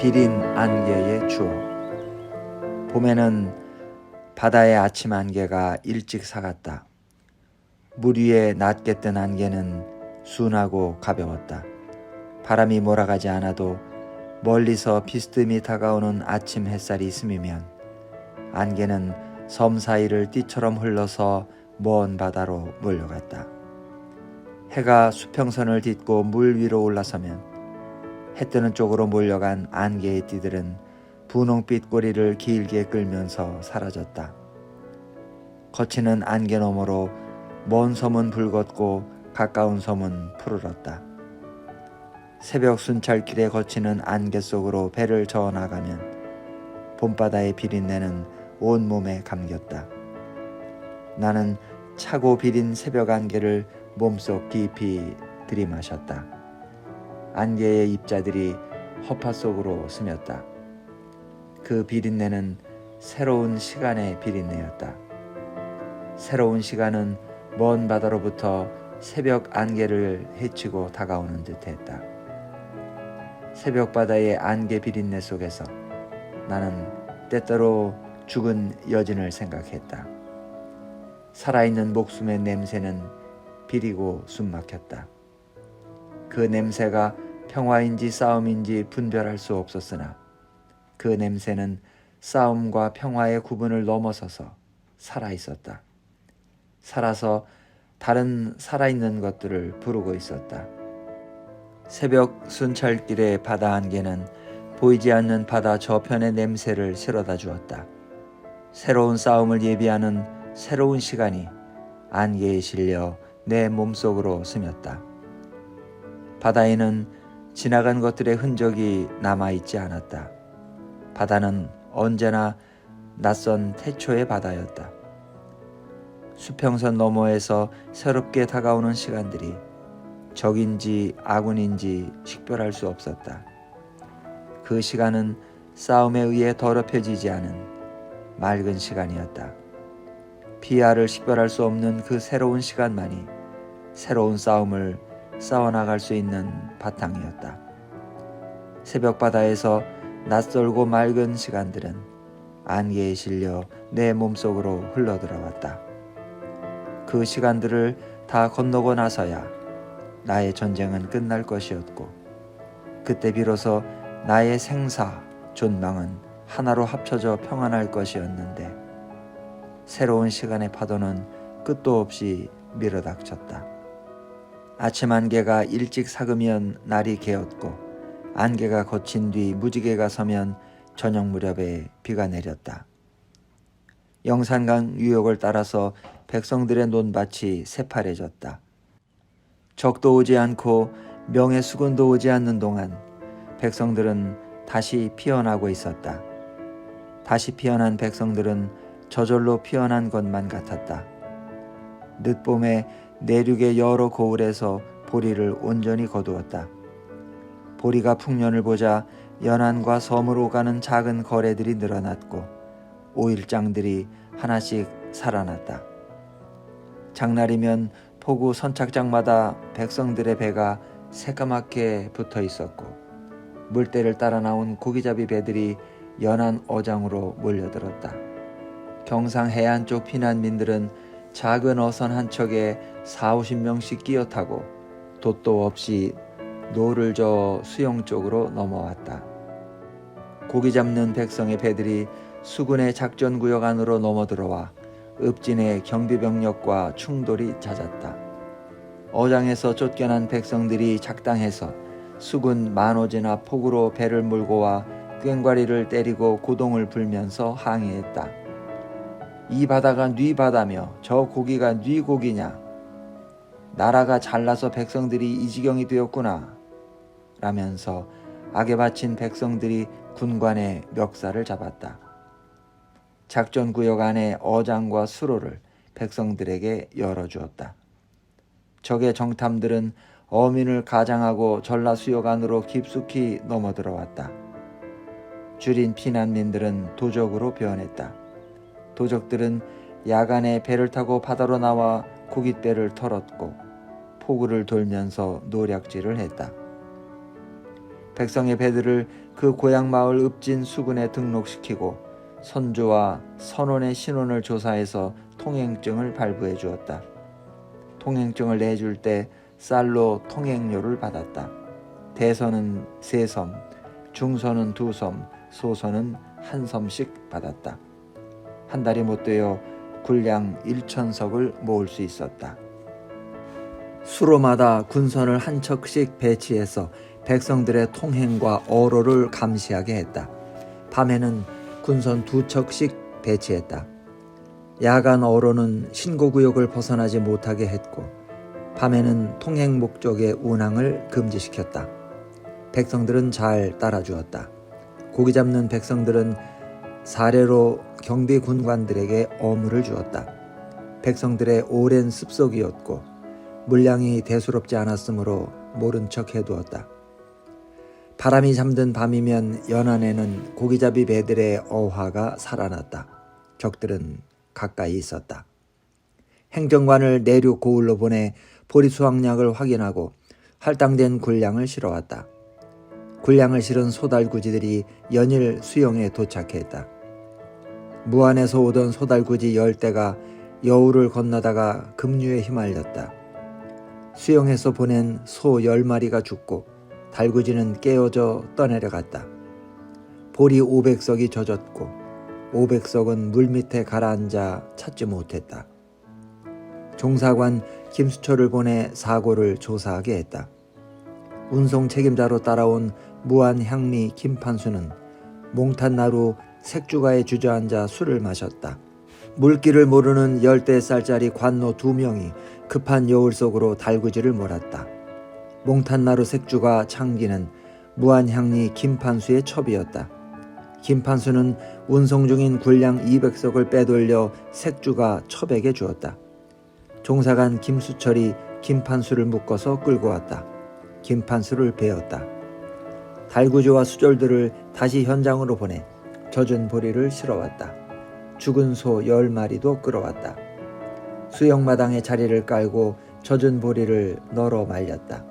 비린 안개의 추억. 봄에는 바다의 아침 안개가 일찍 사갔다. 물 위에 낮게 뜬 안개는 순하고 가벼웠다. 바람이 몰아가지 않아도 멀리서 비스듬히 다가오는 아침 햇살이 스미면 안개는 섬 사이를 띠처럼 흘러서 먼 바다로 몰려갔다. 해가 수평선을 딛고 물 위로 올라서면 해 뜨는 쪽으로 몰려간 안개의 띠들은 분홍빛 꼬리를 길게 끌면서 사라졌다. 거치는 안개 너머로 먼 섬은 붉었고 가까운 섬은 푸르렀다. 새벽 순찰길에 거치는 안개 속으로 배를 저어 나가면 봄바다의 비린내는 온몸에 감겼다. 나는 차고 비린 새벽 안개를 몸속 깊이 들이마셨다. 안개의 입자들이 허파 속으로 스쳤다. 그 비린내는 새로운 시간의 비린내였다. 새로운 시간은 먼 바다로부터 새벽 안개를 헤치고 다가오는 듯했다. 새벽 바다의 안개 비린내 속에서 나는 때때로 죽은 여진을 생각했다. 살아있는 목숨의 냄새는 비리고 숨막혔다. 그 냄새가 평화인지 싸움인지 분별할 수 없었으나 그 냄새는 싸움과 평화의 구분을 넘어서서 살아있었다. 살아서 다른 살아있는 것들을 부르고 있었다. 새벽 순찰길의 바다 안개는 보이지 않는 바다 저편의 냄새를 실어다 주었다. 새로운 싸움을 예비하는 새로운 시간이 안개에 실려 내 몸속으로 스쳤다. 바다에는 지나간 것들의 흔적이 남아있지 않았다. 바다는 언제나 낯선 태초의 바다였다. 수평선 너머에서 새롭게 다가오는 시간들이 적인지 아군인지 식별할 수 없었다. 그 시간은 싸움에 의해 더럽혀지지 않은 맑은 시간이었다. 비하를 식별할 수 없는 그 새로운 시간만이 새로운 싸움을 싸워나갈 수 있는 바탕이었다. 새벽 바다에서 낯설고 맑은 시간들은 안개에 실려 내 몸속으로 흘러들어갔다. 그 시간들을 다 건너고 나서야 나의 전쟁은 끝날 것이었고 그때 비로소 나의 생사, 존망은 하나로 합쳐져 평안할 것이었는데 새로운 시간의 파도는 끝도 없이 밀어닥쳤다. 아침 안개가 일찍 삭으면 날이 개었고 안개가 거친 뒤 무지개가 서면 저녁 무렵에 비가 내렸다. 영산강 유역을 따라서 백성들의 논밭이 새파래졌다. 적도 오지 않고 명의 수군도 오지 않는 동안 백성들은 다시 피어나고 있었다. 다시 피어난 백성들은 저절로 피어난 것만 같았다. 늦봄에 내륙의 여러 고을에서 보리를 온전히 거두었다. 보리가 풍년을 보자 연안과 섬으로 가는 작은 거래들이 늘어났고 오일장들이 하나씩 살아났다. 장날이면 포구 선착장마다 백성들의 배가 새까맣게 붙어 있었고 물때를 따라 나온 고기잡이 배들이 연안 어장으로 몰려들었다. 경상 해안 쪽 피난민들은 작은 어선 한 척에 40-50명씩 끼어 타고 돛도 없이 노를 저어 수영 쪽으로 넘어왔다. 고기 잡는 백성의 배들이 수군의 작전구역 안으로 넘어들어와 읍진의 경비병력과 충돌이 잦았다. 어장에서 쫓겨난 백성들이 작당해서 수군 만오제나 폭우로 배를 몰고 와 꽹과리를 때리고 고동을 불면서 항의했다. 이 바다가 네 바다며 저 고기가 네 고기냐? 나라가 잘나서 백성들이 이 지경이 되었구나. 라면서 악에 바친 백성들이 군관의 멱살을 잡았다. 작전구역 안에 어장과 수로를 백성들에게 열어주었다. 적의 정탐들은 어민을 가장하고 전라수역 안으로 깊숙이 넘어들어왔다. 줄인 피난민들은 도적으로 변했다. 도적들은 야간에 배를 타고 바다로 나와 고깃배를 털었고 포구를 돌면서 노략질을 했다. 백성의 배들을 그 고향 마을 읍진 수군에 등록시키고 선조와 선원의 신원을 조사해서 통행증을 발부해 주었다. 통행증을 내줄 때 쌀로 통행료를 받았다. 대선은 3섬, 중선은 2섬, 소선은 1섬씩 받았다. 한 달이 못 되어 군량 1,000석을 모을 수 있었다. 수로마다 군선을 한 척씩 배치해서 백성들의 통행과 어로를 감시하게 했다. 밤에는 군선 2척씩 배치했다. 야간 어로는 신고구역을 벗어나지 못하게 했고 밤에는 통행 목적의 운항을 금지시켰다. 백성들은 잘 따라주었다. 고기 잡는 백성들은 사례로 경비 군관들에게 어물을 주었다. 백성들의 오랜 습속이었고 물량이 대수롭지 않았으므로 모른 척 해두었다. 바람이 잠든 밤이면 연안에는 고기잡이 배들의 어화가 살아났다. 적들은 가까이 있었다. 행정관을 내륙 고을로 보내 보리 수확량을 확인하고 할당된 군량을 실어왔다. 군량을 실은 소달구지들이 연일 수영에 도착했다. 무안에서 오던 소달구지 10대가 여우를 건너다가 급류에 휘말렸다. 수영에서 보낸 소 10마리가 죽고 달구지는 깨어져 떠내려갔다. 보리 500석이 젖었고 500석은 물밑에 가라앉아 찾지 못했다. 종사관 김수철을 보내 사고를 조사하게 했다. 운송 책임자로 따라온 무안 향리 김판수는 몽탄나루 색주가에 주저앉아 술을 마셨다. 물길을 모르는 10대 관노 2명이 급한 여울 속으로 달구지를 몰았다. 몽탄나루 색주가 창기는 무안향리 김판수의 첩이었다. 김판수는 운송 중인 군량 200석을 빼돌려 색주가 첩에게 주었다. 종사관 김수철이 김판수를 묶어서 끌고 왔다. 김판수를 베었다. 달구지와 수졸들을 다시 현장으로 보내 젖은 보리를 실어왔다. 죽은 소 10마리도 끌어왔다. 수영마당에 자리를 깔고 젖은 보리를 널어 말렸다.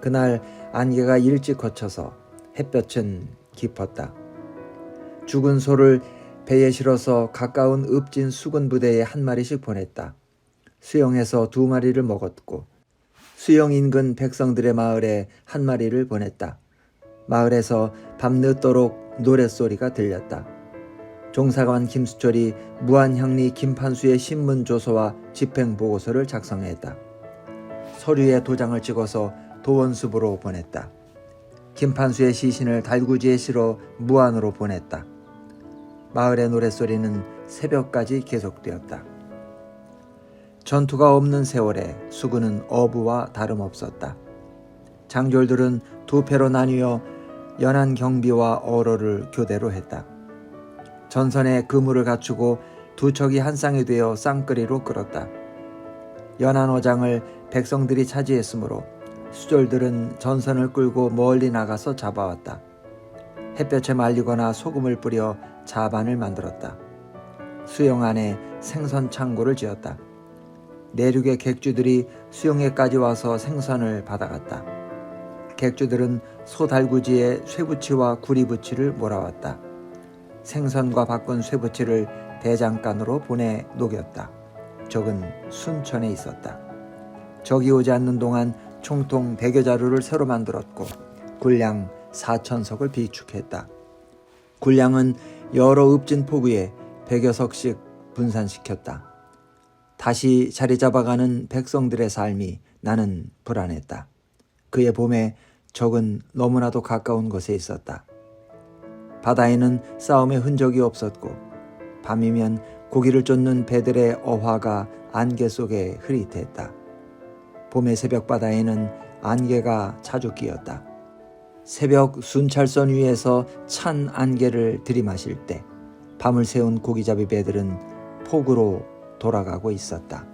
그날 안개가 일찍 걷혀서 햇볕은 깊었다. 죽은 소를 배에 실어서 가까운 읍진 수군 부대에 한 마리씩 보냈다. 수영에서 2마리를 먹었고 수영 인근 백성들의 마을에 한 마리를 보냈다. 마을에서 밤늦도록 노랫소리가 들렸다. 종사관 김수철이 무안향리 김판수의 신문조서와 집행보고서를 작성했다. 서류에 도장을 찍어서 도원숲으로 보냈다. 김판수의 시신을 달구지에 실어 무안으로 보냈다. 마을의 노랫소리는 새벽까지 계속되었다. 전투가 없는 세월에 수군은 어부와 다름없었다. 장졸들은 2패로 나뉘어 연안 경비와 어로를 교대로 했다. 전선에 그물을 갖추고 2척이 한 쌍이 되어 쌍끌이로 끌었다. 연안 어장을 백성들이 차지했으므로 수졸들은 전선을 끌고 멀리 나가서 잡아왔다. 햇볕에 말리거나 소금을 뿌려 자반을 만들었다. 수영 안에 생선 창고를 지었다. 내륙의 객주들이 수영에까지 와서 생선을 받아갔다. 객주들은 소달구지에 쇠부치와 구리부치를 몰아왔다. 생선과 바꾼 쇠부치를 대장간으로 보내 녹였다. 적은 순천에 있었다. 적이 오지 않는 동안 총통 100여 자루를 새로 만들었고 군량 4,000석을 비축했다. 군량은 여러 읍진 포구에 100여 석씩 분산시켰다. 다시 자리 잡아가는 백성들의 삶이 나는 불안했다. 그의 봄에 적은 너무나도 가까운 곳에 있었다. 바다에는 싸움의 흔적이 없었고 밤이면 고기를 쫓는 배들의 어화가 안개 속에 흐릿했다. 봄의 새벽 바다에는 안개가 자주 끼었다. 새벽 순찰선 위에서 찬 안개를 들이마실 때 밤을 새운 고기잡이 배들은 폭우로 돌아가고 있었다.